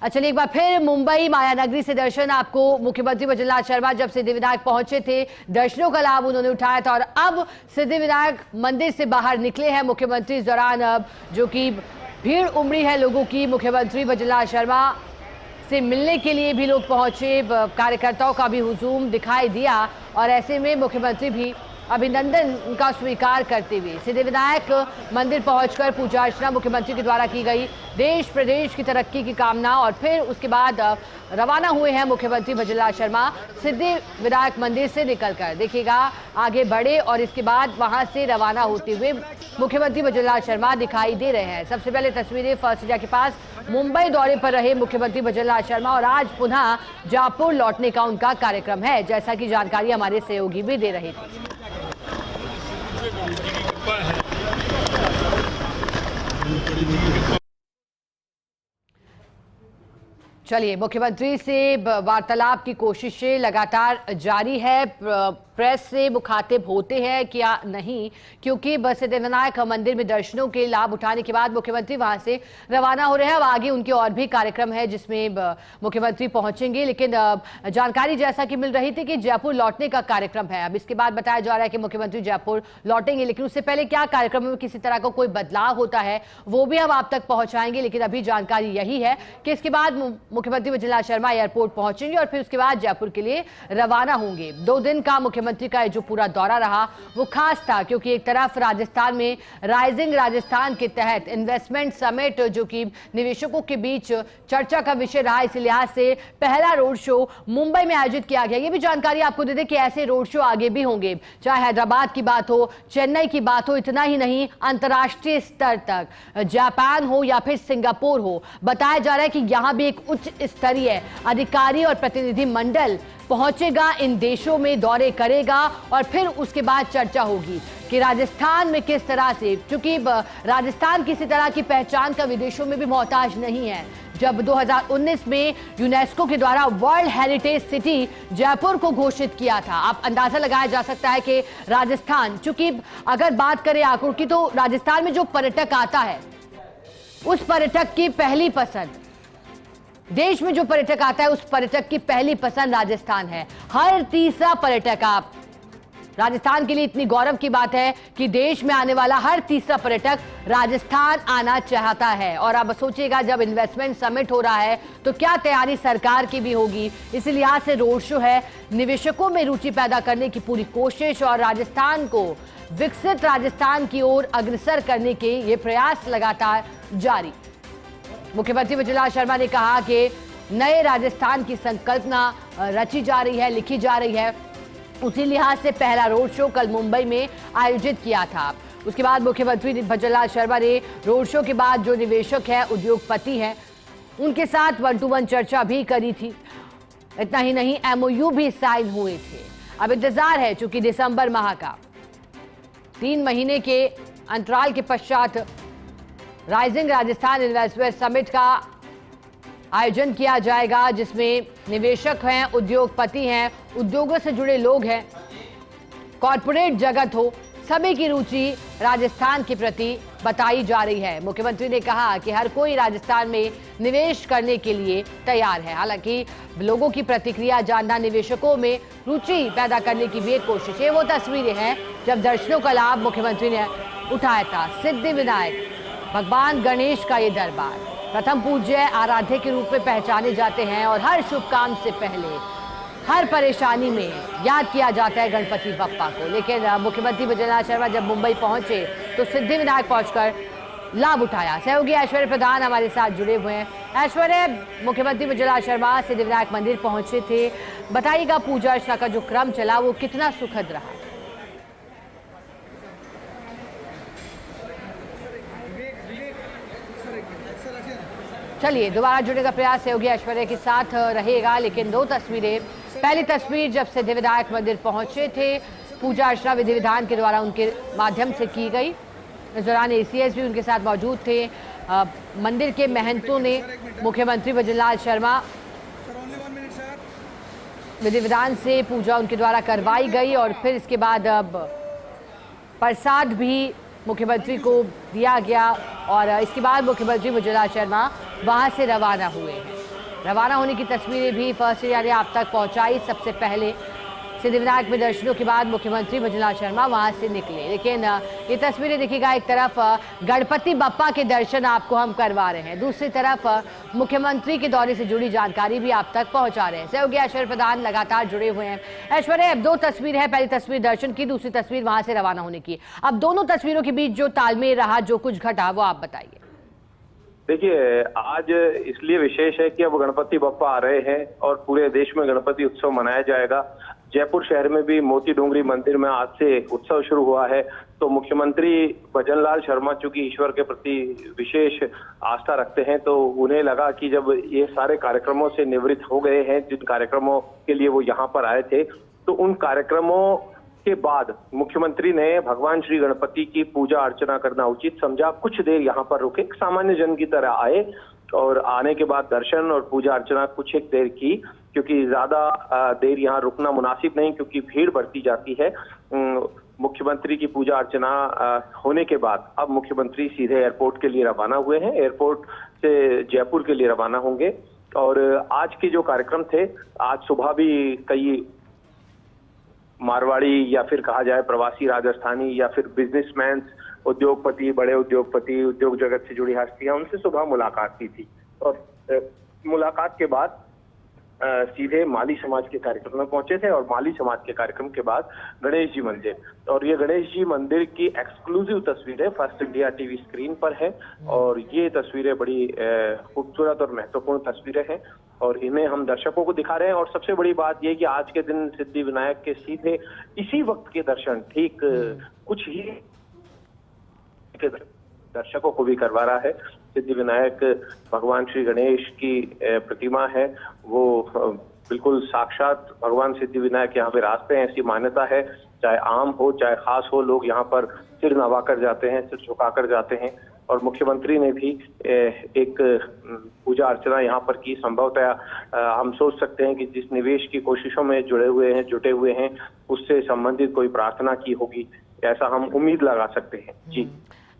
चलिए एक बार फिर मुंबई मायानगरी से दर्शन। आपको मुख्यमंत्री भजनलाल शर्मा जब सिद्धिविनायक पहुंचे थे, दर्शनों का लाभ उन्होंने उठाया था और अब सिद्धिविनायक मंदिर से बाहर निकले हैं मुख्यमंत्री। इस दौरान अब जो कि भीड़ उमड़ी है लोगों की, मुख्यमंत्री भजनलाल शर्मा से मिलने के लिए भी लोग पहुंचे, कार्यकर्ताओं का भी हुजूम दिखाई दिया और ऐसे में मुख्यमंत्री भी अभिनंदन उनका स्वीकार करते हुए सिद्धिविनायक मंदिर पहुंचकर पूजा अर्चना मुख्यमंत्री के द्वारा की गई, देश प्रदेश की तरक्की की कामना और फिर उसके बाद रवाना हुए हैं मुख्यमंत्री भजनलाल शर्मा सिद्धिविनायक मंदिर से निकलकर। देखिएगा आगे बढ़े और इसके बाद वहां से रवाना होते हुए मुख्यमंत्री भजनलाल शर्मा दिखाई दे रहे हैं। सबसे पहले तस्वीरें फर्स्ट इंडिया के पास मुंबई दौरे पर रहे मुख्यमंत्री भजनलाल शर्मा और आज पुनः जयपुर लौटने का उनका कार्यक्रम है, जैसा कि जानकारी हमारे सहयोगी भी दे रहे थे। चलिए, मुख्यमंत्री से वार्तालाप की कोशिशें लगातार जारी है। प्रेस से मुखातिब होते हैं क्या नहीं, क्योंकि सिद्धिविनायक मंदिर में दर्शनों के लाभ उठाने के बाद मुख्यमंत्री वहां से रवाना हो रहे हैं। अब आगे उनके और भी कार्यक्रम है जिसमें मुख्यमंत्री पहुंचेंगे, लेकिन जानकारी जैसा कि मिल रही थी कि जयपुर लौटने का कार्यक्रम है। अब इसके बाद बताया जा रहा है कि मुख्यमंत्री जयपुर लौटेंगे, लेकिन उससे पहले क्या कार्यक्रम में किसी तरह का कोई बदलाव होता है वो भी हम आप तक पहुंचाएंगे। लेकिन अभी जानकारी यही है कि इसके बाद मुख्यमंत्री भजनलाल शर्मा एयरपोर्ट पहुंचेंगे और फिर उसके बाद जयपुर के लिए रवाना होंगे। 2 दिन का मुख्यमंत्री का जो पूरा दौरा रहा वो खास था, क्योंकि एक तरफ राजस्थान में राइजिंग राजस्थान के तहत इन्वेस्टमेंट समिट जो कि निवेशकों के बीच चर्चा का विषय रहा, इस लिहाज से पहला रोड शो मुंबई में आयोजित किया गया। ये भी जानकारी आपको दे दें कि ऐसे रोड शो आगे भी होंगे, चाहे हैदराबाद की बात हो, चेन्नई की बात हो, इतना ही नहीं अंतर्राष्ट्रीय स्तर तक जापान हो या फिर सिंगापुर हो। बताया जा रहा है कि यहां भी एक उच्च स्तरीय अधिकारी और प्रतिनिधि मंडल पहुंचेगा, इन देशों में दौरे करेगा और फिर उसके बाद चर्चा होगी कि राजस्थान में किस तरह से, क्योंकि राजस्थान किसी तरह की पहचान का विदेशों में भी मोहताज नहीं है। जब 2019 में यूनेस्को के द्वारा वर्ल्ड हेरिटेज सिटी जयपुर को घोषित किया था, आप अंदाजा लगाया जा सकता है कि राजस्थान, चूंकि अगर बात करें आंकड़ों की तो राजस्थान में जो पर्यटक आता है उस पर्यटक की पहली पसंद, देश में जो पर्यटक आता है उस पर्यटक की पहली पसंद राजस्थान है। हर तीसरा पर्यटक, आप राजस्थान के लिए इतनी गौरव की बात है कि देश में आने वाला हर तीसरा पर्यटक राजस्थान आना चाहता है। और अब सोचिएगा जब इन्वेस्टमेंट समिट हो रहा है तो क्या तैयारी सरकार की भी होगी। इसी लिहाज से रोड शो है, निवेशकों में रुचि पैदा करने की पूरी कोशिश और राजस्थान को विकसित राजस्थान की ओर अग्रसर करने के ये प्रयास लगातार जारी। मुख्यमंत्री भजनलाल शर्मा ने कहा कि नए राजस्थान की संकल्पना रची जा रही है, लिखी जा रही है। उसी लिहाज से पहला रोड शो कल मुंबई में आयोजित किया था। उसके बाद मुख्यमंत्री भजनलाल शर्मा ने रोड शो के बाद जो निवेशक है, उद्योगपति हैं, उनके साथ 1-to-1 चर्चा भी करी थी। इतना ही नहीं, MOU भी साइन हुए थे। अब इंतजार है, चूंकि दिसंबर माह का 3 महीने के अंतराल के पश्चात राइजिंग राजस्थान इन्वेस्टमेंट समिट का आयोजन किया जाएगा, जिसमें निवेशक हैं, उद्योगपति हैं, उद्योगों से जुड़े लोग हैं, कॉरपोरेट जगत हो, सभी की रुचि राजस्थान के प्रति बताई जा रही है। मुख्यमंत्री ने कहा कि हर कोई राजस्थान में निवेश करने के लिए तैयार है। हालांकि लोगों की प्रतिक्रिया जानना, निवेशकों में रुचि पैदा करने की भी एक कोशिश है। वो तस्वीरें हैं जब दर्शनों का लाभ मुख्यमंत्री ने उठाया था। सिद्धिविनायक भगवान गणेश का ये दरबार प्रथम पूज्य आराध्य के रूप में पहचाने जाते हैं और हर शुभ काम से पहले हर परेशानी में याद किया जाता है गणपति बप्पा को। लेकिन मुख्यमंत्री भजनलाल शर्मा जब मुंबई पहुंचे तो सिद्धिविनायक पहुंचकर लाभ उठाया। सहयोगी ऐश्वर्य प्रधान हमारे साथ जुड़े हुए हैं। ऐश्वर्य, मुख्यमंत्री भजनलाल शर्मा सिद्धिविनायक मंदिर पहुंचे थे, बताइएगा पूजा अर्चना का जो क्रम चला वो कितना सुखद रहा? चलिए दोबारा जुड़ने का प्रयास सहयोगी ऐश्वर्य के साथ रहेगा, लेकिन 2 तस्वीरें। पहली तस्वीर जब सिद्धिविनायक मंदिर पहुंचे थे, पूजा अर्चना विधि विधान के द्वारा उनके माध्यम से की गई। इस दौरान ACS भी उनके साथ मौजूद थे। मंदिर के महंतों ने मुख्यमंत्री भजनलाल शर्मा विधि विधान से पूजा उनके द्वारा करवाई गई और फिर इसके बाद अब प्रसाद भी मुख्यमंत्री को दिया गया और इसके बाद मुख्यमंत्री भजनलाल शर्मा वहां से रवाना हुए हैं। रवाना होने की तस्वीरें भी फर्स्ट यानी आप तक पहुंचाई। सबसे पहले सिद्धिविनायक में दर्शनों के बाद मुख्यमंत्री भजनलाल शर्मा वहां से निकले, लेकिन ये तस्वीरें देखिएगा, एक तरफ गणपति बप्पा के दर्शन आपको हम करवा रहे हैं, दूसरी तरफ मुख्यमंत्री के दौरे से जुड़ी जानकारी भी आप तक पहुंचा रहे हैं। सहयोगी ऐश्वर्य प्रधान लगातार जुड़े हुए हैं। ऐश्वर्य, अब दो तस्वीर है, पहली तस्वीर दर्शन की, दूसरी तस्वीर वहां से रवाना होने की। अब दोनों तस्वीरों के बीच जो तालमेल रहा, जो कुछ घटा, वो आप बताइए। देखिए, आज इसलिए विशेष है कि अब गणपति बप्पा आ रहे हैं और पूरे देश में गणपति उत्सव मनाया जाएगा। जयपुर शहर में भी मोती डोंगरी मंदिर में आज से उत्सव शुरू हुआ है। तो मुख्यमंत्री भजनलाल शर्मा चूंकि ईश्वर के प्रति विशेष आस्था रखते हैं, तो उन्हें लगा कि जब ये सारे कार्यक्रमों से निवृत्त हो गए हैं, जिन कार्यक्रमों के लिए वो यहाँ पर आए थे, तो उन कार्यक्रमों के बाद मुख्यमंत्री ने भगवान श्री गणपति की पूजा अर्चना करना उचित समझा। कुछ देर यहाँ पर रुके, सामान्य जन की तरह आए और आने के बाद दर्शन और पूजा अर्चना कुछ एक देर की, क्योंकि ज्यादा देर यहाँ रुकना मुनासिब नहीं, क्योंकि भीड़ बढ़ती जाती है। मुख्यमंत्री की पूजा अर्चना होने के बाद अब मुख्यमंत्री सीधे एयरपोर्ट के लिए रवाना हुए हैं। एयरपोर्ट से जयपुर के लिए रवाना होंगे। और आज के जो कार्यक्रम थे, आज सुबह भी कई मारवाड़ी या फिर कहा जाए प्रवासी राजस्थानी या फिर बिजनेसमैन, उद्योगपति, बड़े उद्योगपति, उद्योग जगत से जुड़ी हस्तियां, उनसे सुबह मुलाकात की थी। और मुलाकात के बाद सीधे माली समाज के कार्यक्रम में पहुंचे थे और माली समाज के कार्यक्रम के बाद गणेश जी मंदिर। और ये गणेश जी मंदिर की एक्सक्लूसिव तस्वीरें फर्स्ट इंडिया टीवी स्क्रीन पर है और ये तस्वीरें बड़ी खूबसूरत और महत्वपूर्ण तस्वीरें हैं और इन्हें हम दर्शकों को दिखा रहे हैं। और सबसे बड़ी बात यह कि आज के दिन सिद्धिविनायक के सीधे इसी वक्त के दर्शन ठीक कुछ ही दर्शकों को भी करवा रहा है। सिद्धिविनायक भगवान श्री गणेश की प्रतिमा है, वो बिल्कुल साक्षात भगवान सिद्धिविनायक यहाँ पे रास्ते हैं, ऐसी मान्यता है। चाहे आम हो चाहे खास हो, लोग यहाँ पर सिर नवा कर जाते हैं, सिर झुका कर जाते हैं। और मुख्यमंत्री ने भी एक पूजा अर्चना यहाँ पर की। संभवतः हम सोच सकते हैं कि जिस निवेश की कोशिशों में जुटे हुए हैं उससे संबंधित कोई प्रार्थना की होगी, ऐसा हम उम्मीद लगा सकते हैं। जी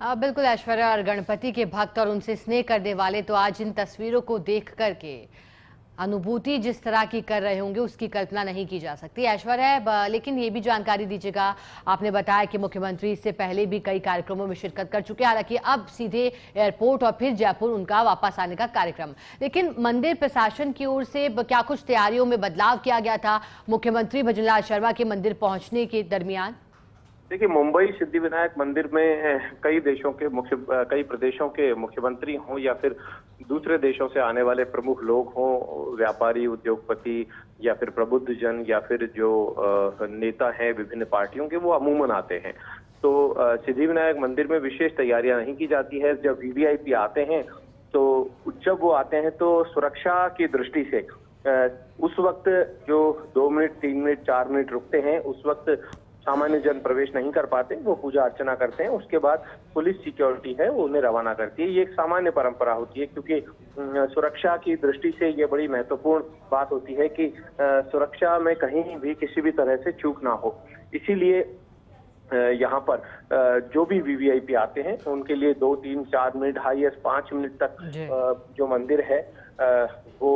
बिल्कुल ऐश्वर्य, और गणपति के भक्त और उनसे स्नेह करने वाले तो आज इन तस्वीरों को देख करके अनुभूति जिस तरह की कर रहे होंगे उसकी कल्पना नहीं की जा सकती। ऐश्वर्य, लेकिन ये भी जानकारी दीजिएगा, आपने बताया कि मुख्यमंत्री इससे पहले भी कई कार्यक्रमों में शिरकत कर चुके हैं, हालांकि अब सीधे एयरपोर्ट और फिर जयपुर उनका वापस आने का कार्यक्रम। लेकिन मंदिर प्रशासन की ओर से क्या कुछ तैयारियों में बदलाव किया गया था मुख्यमंत्री भजनलाल शर्मा के मंदिर पहुंचने के दरमियान? देखिए, मुंबई सिद्धिविनायक मंदिर में कई प्रदेशों के मुख्यमंत्री हों या फिर दूसरे देशों से आने वाले प्रमुख लोग हों, व्यापारी, उद्योगपति या फिर प्रबुद्ध जन या फिर जो नेता हैं विभिन्न पार्टियों के, वो अमूमन आते हैं। तो सिद्धिविनायक मंदिर में विशेष तैयारियां नहीं की जाती है। जब वीवीआईपी आते हैं तो जब वो आते हैं तो सुरक्षा की दृष्टि से उस वक्त जो 2 मिनट 3 मिनट 4 मिनट रुकते हैं, उस वक्त सामान्य जन प्रवेश नहीं कर पाते, वो पूजा अर्चना करते हैं। उसके बाद पुलिस सिक्योरिटी है वो उन्हें रवाना करती है। ये एक सामान्य परंपरा होती है, क्योंकि सुरक्षा की दृष्टि से ये बड़ी महत्वपूर्ण बात होती है कि सुरक्षा में कहीं भी किसी भी तरह से चूक ना हो। इसीलिए यहाँ पर जो भी वीवीआईपी आते हैं उनके लिए 2, 3, 4 मिनट, हाईएस्ट 5 मिनट तक जो मंदिर है वो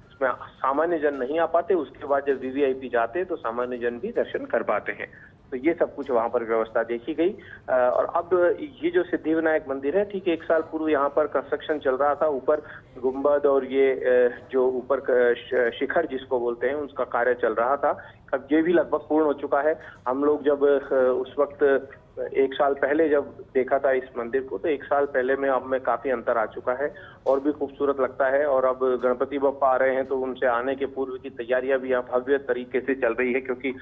उसमें सामान्य जन नहीं आ पाते। उसके बाद जब वीवीआईपी जाते हैं तो सामान्य जन भी दर्शन कर पाते हैं। तो ये सब कुछ वहां पर व्यवस्था देखी गई। और अब ये जो सिद्धिविनायक मंदिर है, ठीक 1 साल पूर्व यहाँ पर कंस्ट्रक्शन चल रहा था। ऊपर गुंबद और ये जो ऊपर शिखर जिसको बोलते हैं उसका कार्य चल रहा था। अब ये भी लगभग पूर्ण हो चुका है। हम लोग जब उस वक्त 1 साल पहले जब देखा था इस मंदिर को, तो 1 साल पहले में अब में काफी अंतर आ चुका है और भी खूबसूरत लगता है। और अब गणपति बप्पा आ रहे हैं तो उनसे आने के पूर्व की तैयारियां भी यहाँ भव्य तरीके से चल रही है, क्योंकि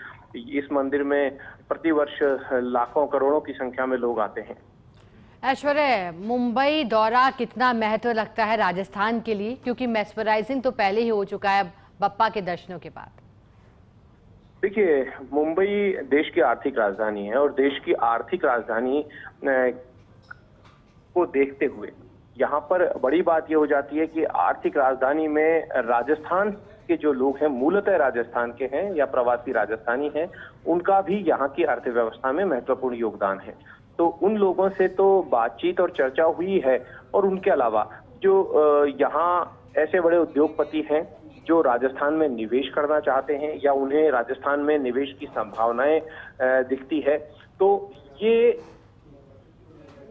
इस मंदिर में प्रतिवर्ष लाखों करोड़ों की संख्या में लोग आते हैं। ऐश्वर्य, मुंबई दौरा कितना महत्व लगता है राजस्थान के लिए, क्योंकि मेस्मराइजिंग तो पहले ही हो चुका है बप्पा के दर्शनों के बाद? देखिए, मुंबई देश की आर्थिक राजधानी है और देश की आर्थिक राजधानी को देखते हुए यहाँ पर बड़ी बात ये हो जाती है कि आर्थिक राजधानी में राजस्थान के जो लोग हैं, मूलतः राजस्थान के हैं या प्रवासी राजस्थानी हैं, उनका भी यहाँ की अर्थव्यवस्था में महत्वपूर्ण योगदान है। तो उन लोगों से तो बातचीत और चर्चा हुई है। और उनके अलावा जो यहाँ ऐसे बड़े उद्योगपति हैं जो राजस्थान में निवेश करना चाहते हैं या उन्हें राजस्थान में निवेश की संभावनाएं दिखती है, तो ये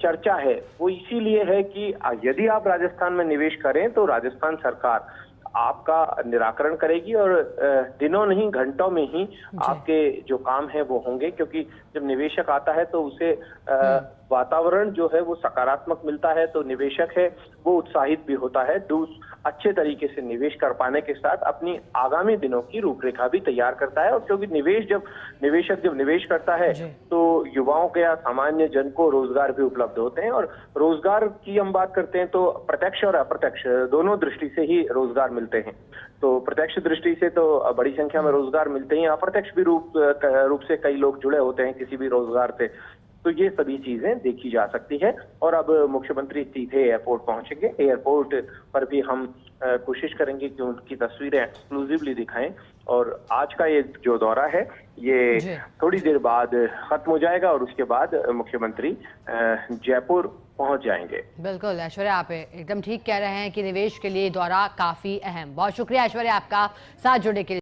चर्चा है वो इसीलिए है कि यदि आप राजस्थान में निवेश करें तो राजस्थान सरकार आपका निराकरण करेगी और दिनों नहीं घंटों में ही आपके जो काम है वो होंगे, क्योंकि जब निवेशक आता है तो उसे वातावरण जो है वो सकारात्मक मिलता है, तो निवेशक है वो उत्साहित भी होता है, अच्छे तरीके से निवेश कर पाने के साथ अपनी आगामी दिनों की रूपरेखा भी तैयार करता है। और क्योंकि निवेशक जब निवेश करता है तो युवाओं के या सामान्य जन को रोजगार भी उपलब्ध होते हैं, और रोजगार की हम बात करते हैं तो प्रत्यक्ष और अप्रत्यक्ष दोनों दृष्टि से ही रोजगार मिलते हैं। तो प्रत्यक्ष दृष्टि से तो बड़ी संख्या में रोजगार मिलते हैं, अप्रत्यक्ष भी रूप से कई लोग जुड़े होते हैं किसी भी रोजगार से, तो ये सभी चीजें देखी जा सकती है। और अब मुख्यमंत्री सीधे एयरपोर्ट पहुंचेंगे, एयरपोर्ट पर भी हम कोशिश करेंगे कि उनकी तस्वीरें एक्सक्लूसिवली दिखाएं। और आज का ये जो दौरा है ये थोड़ी देर बाद खत्म हो जाएगा और उसके बाद मुख्यमंत्री जयपुर पहुंच जाएंगे। बिल्कुल ऐश्वर्या, आप एकदम ठीक कह रहे हैं कि निवेश के लिए दौरा काफी अहम। बहुत शुक्रिया ऐश्वर्या आपका साथ जुड़ने के लिए।